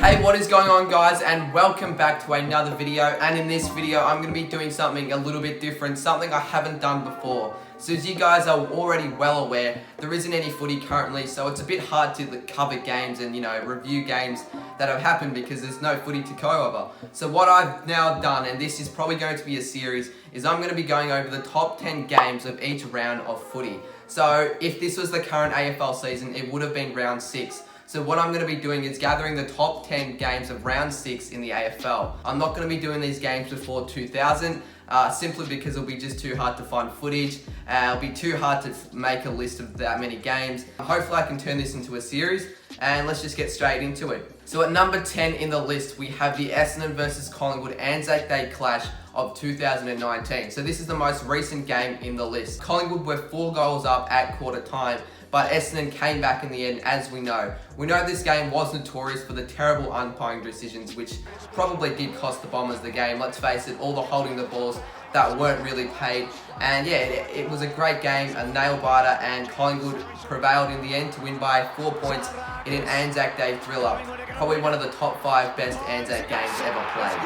Hey, what is going on, guys, and welcome back to another video. And in this video I'm going to be doing something a little bit different, something I haven't done before. So as you guys are already well aware, there isn't any footy currently, so it's a bit hard to cover games and review games that have happened because there's no footy to go over. So what I've now done, and this is probably going to be a series, is I'm going to be going over the top 10 games of each round of footy. So if this was the current AFL season, it would have been round 6. So what I'm going to be doing is gathering the top 10 games of round 6 in the AFL. I'm not going to be doing these games before 2000, simply because it'll be just too hard to find footage. It'll be too hard to make a list of that many games. Hopefully I can turn this into a series, and let's just get straight into it. So at number 10 in the list, we have the Essendon versus Collingwood Anzac Day clash of 2019. So this is the most recent game in the list. Collingwood were 4 goals up at quarter time, but Essendon came back in the end, as we know. We know this game was notorious for the terrible umpiring decisions, which probably did cost the Bombers the game. Let's face it, all the holding the balls that weren't really paid. And yeah, it was a great game, a nail-biter, and Collingwood prevailed in the end to win by 4 points in an Anzac Day thriller. Probably one of the top 5 best Anzac games ever played.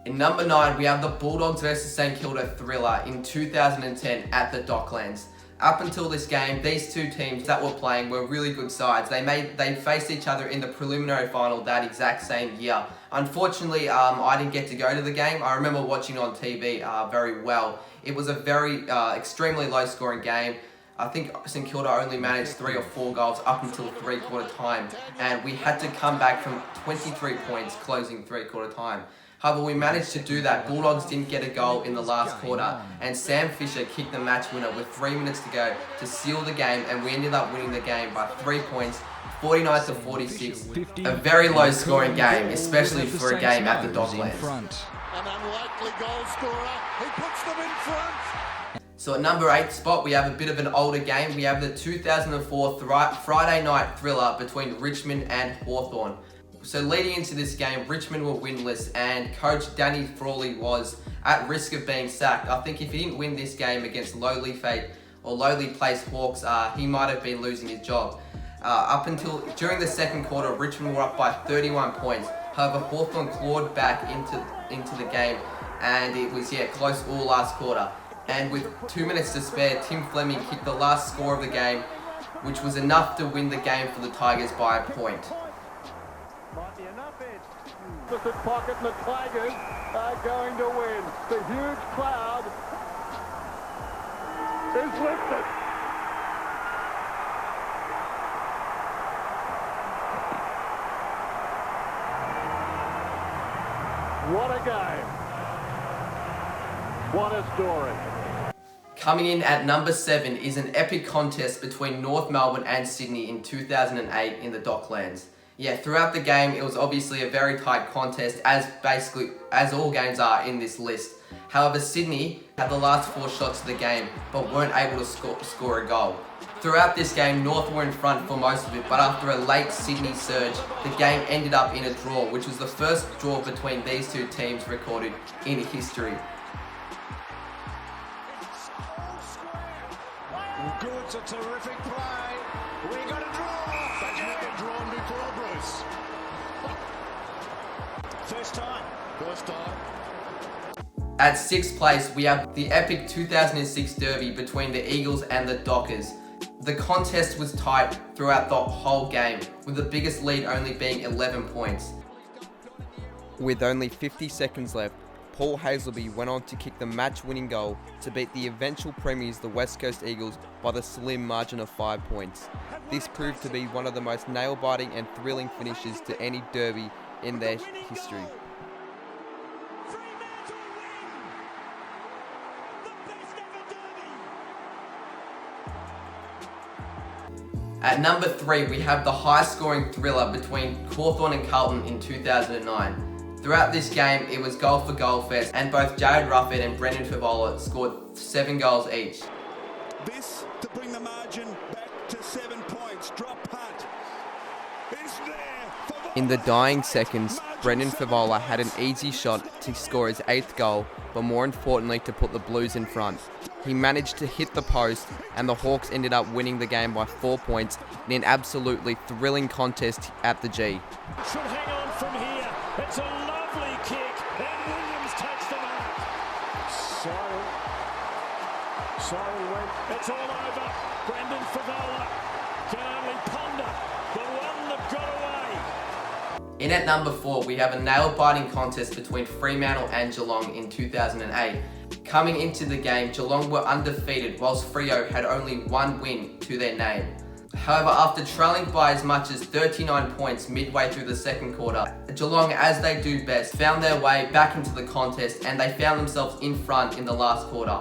In number 9, we have the Bulldogs versus St Kilda thriller in 2010 at the Docklands. Up until this game, these two teams that were playing were really good sides. They faced each other in the preliminary final that exact same year. Unfortunately, I didn't get to go to the game. I remember watching on TV very well. It was a very extremely low-scoring game. I think St Kilda only managed 3 or 4 goals up until three-quarter time, and we had to come back from 23 points closing three-quarter time. However, we managed to do that. Bulldogs didn't get a goal in the last quarter, and Sam Fisher kicked the match winner with 3 minutes to go to seal the game, and we ended up winning the game by 3 points, 49-46. A very low scoring game, especially for a game at the Docklands. An unlikely goal scorer, he puts them in front. So at number 8 spot, we have a bit of an older game. We have the 2004 Friday night thriller between Richmond and Hawthorn. So leading into this game, Richmond were winless, and coach Danny Frawley was at risk of being sacked. I think if he didn't win this game against lowly fate or lowly placed Hawks, he might have been losing his job. Up until during the second quarter, Richmond were up by 31 points. However, Hawthorn clawed back into the game, and it was close all last quarter. And with 2 minutes to spare, Tim Fleming kicked the last score of the game, which was enough to win the game for the Tigers by a point. Might be enough edge. The pocket and the Tigers are going to win. The huge cloud is lifted. What a game. What a story. Coming in at number 7 is an epic contest between North Melbourne and Sydney in 2008 in the Docklands. Yeah, throughout the game, it was obviously a very tight contest, as all games are in this list. However, Sydney had the last 4 shots of the game, but weren't able to score a goal. Throughout this game, North were in front for most of it, but after a late Sydney surge, the game ended up in a draw, which was the first draw between these two teams recorded in history. Good, it's a terrific play. We got a draw. They've never drawn before, Bruce. First time. At 6th place, we have the epic 2006 derby between the Eagles and the Dockers. The contest was tight throughout the whole game, with the biggest lead only being 11 points. With only 50 seconds left, Paul Hazelby went on to kick the match-winning goal to beat the eventual premiers, the West Coast Eagles, by the slim margin of 5 points. This proved to be one of the most nail-biting and thrilling finishes to any derby in their history. At number 3, we have the high-scoring thriller between Hawthorn and Carlton in 2009. Throughout this game, it was goal for goal fest, and both Jared Rufford and Brendan Favola scored 7 goals each. This to bring the margin back to 7 points. Drop punt. Is there. In the dying seconds, Brendan Favola had an easy shot to score his 8th goal, but more importantly to put the Blues in front. He managed to hit the post, and the Hawks ended up winning the game by 4 points in an absolutely thrilling contest at the G. Should hang on from here. It's a lovely kick, and Williams takes the mark. Sorry went. It's all over. Brendan Favola can only ponder the one that got away. In at number 4, we have a nail-biting contest between Fremantle and Geelong in 2008. Coming into the game, Geelong were undefeated, whilst Freo had only one win to their name. However, after trailing by as much as 39 points midway through the second quarter, Geelong, as they do best, found their way back into the contest and they found themselves in front in the last quarter.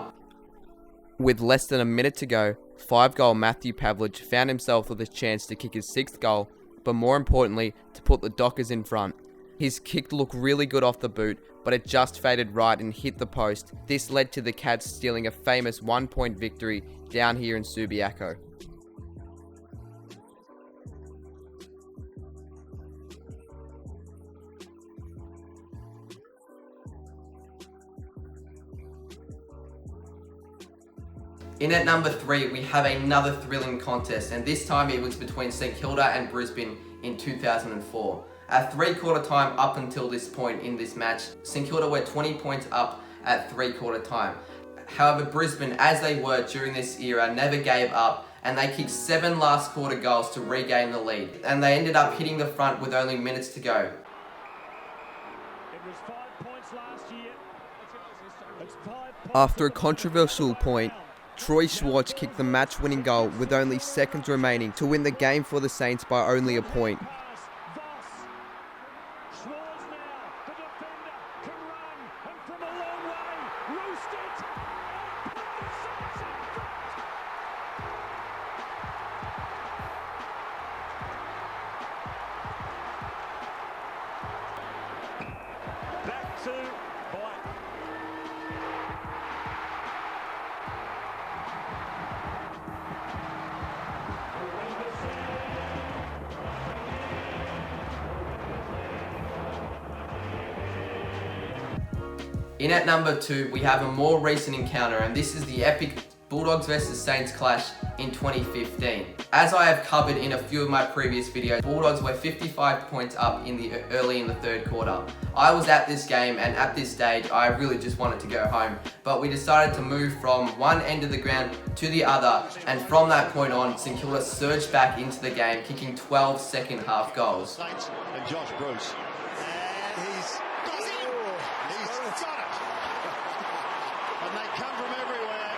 With less than a minute to go, 5-goal Matthew Pavlich found himself with a chance to kick his 6th goal, but more importantly, to put the Dockers in front. His kick looked really good off the boot, but it just faded right and hit the post. This led to the Cats stealing a famous 1-point victory down here in Subiaco. In at number 3, we have another thrilling contest, and this time it was between St Kilda and Brisbane in 2004. At 3/4 time up until this point in this match, St Kilda were 20 points up at 3/4 time. However, Brisbane, as they were during this era, never gave up, and they kicked 7 last quarter goals to regain the lead, and they ended up hitting the front with only minutes to go. It was 5 points last year. It's 5 points. After a controversial point, Troy Schwartz kicked the match-winning goal with only seconds remaining to win the game for the Saints by only a point. Schwartz now, the defender can run, and from a long way, roost it. Back to White. In at number 2, we have a more recent encounter, and this is the epic Bulldogs vs Saints clash in 2015. As I have covered in a few of my previous videos, Bulldogs were 55 points up early in the third quarter. I was at this game, and at this stage I really just wanted to go home, but we decided to move from one end of the ground to the other, and from that point on, St Kilda surged back into the game, kicking 12 second half goals. Saints and Josh Bruce. And he's got it! He's got it! And they come from everywhere.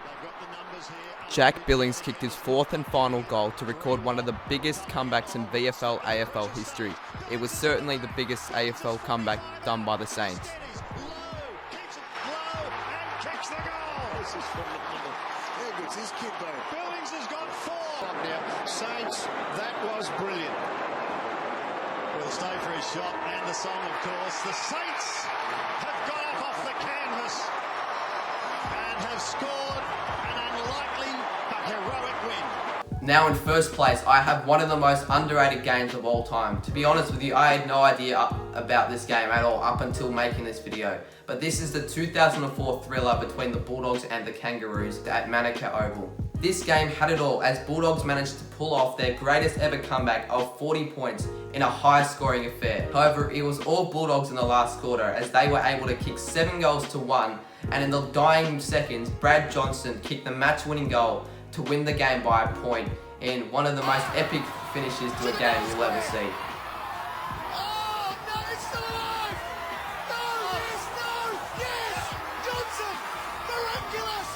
They've got the numbers here. Jack Billings kicked his 4th and final goal to record one of the biggest comebacks in VFL AFL history. It was certainly the biggest AFL comeback done by the Saints. Kicks it low and kicks the goal. This is from the number. There goes his kid though. Billings has got 4. Now, Saints, that was brilliant. We'll stay for his shot and the song, of course. The Saints have gone off the canvas and have scored an unlikely but heroic win. Now in first place, I have one of the most underrated games of all time. To be honest with you, I had no idea about this game at all up until making this video. But this is the 2004 thriller between the Bulldogs and the Kangaroos at Manuka Oval. This game had it all, as Bulldogs managed to pull off their greatest ever comeback of 40 points in a high scoring affair. However, it was all Bulldogs in the last quarter, as they were able to kick 7 goals to 1, and in the dying seconds, Brad Johnson kicked the match winning goal to win the game by a point in one of the most epic finishes to a game you'll ever see. Oh, no, it's still alive! No, yes, no, yes! Johnson! Miraculous!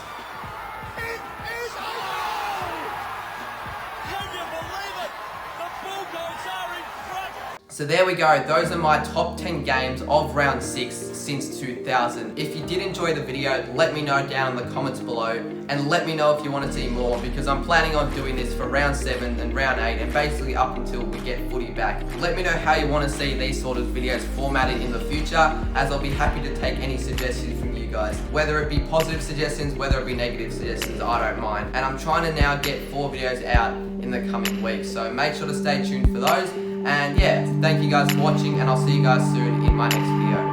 It is alive! Can you believe it? The Bulldogs are in front! So there we go, those are my top 10 games of round 6 since 2000. If you did enjoy the video, let me know down in the comments below, and let me know if you want to see more, because I'm planning on doing this for round 7 and round 8 and basically up until we get footy back. Let me know how you want to see these sort of videos formatted in the future, as I'll be happy to take any suggestions from you guys. Whether it be positive suggestions, whether it be negative suggestions, I don't mind. And I'm trying to now get 4 videos out in the coming weeks, so make sure to stay tuned for those. And yeah, thank you guys for watching, and I'll see you guys soon in my next video.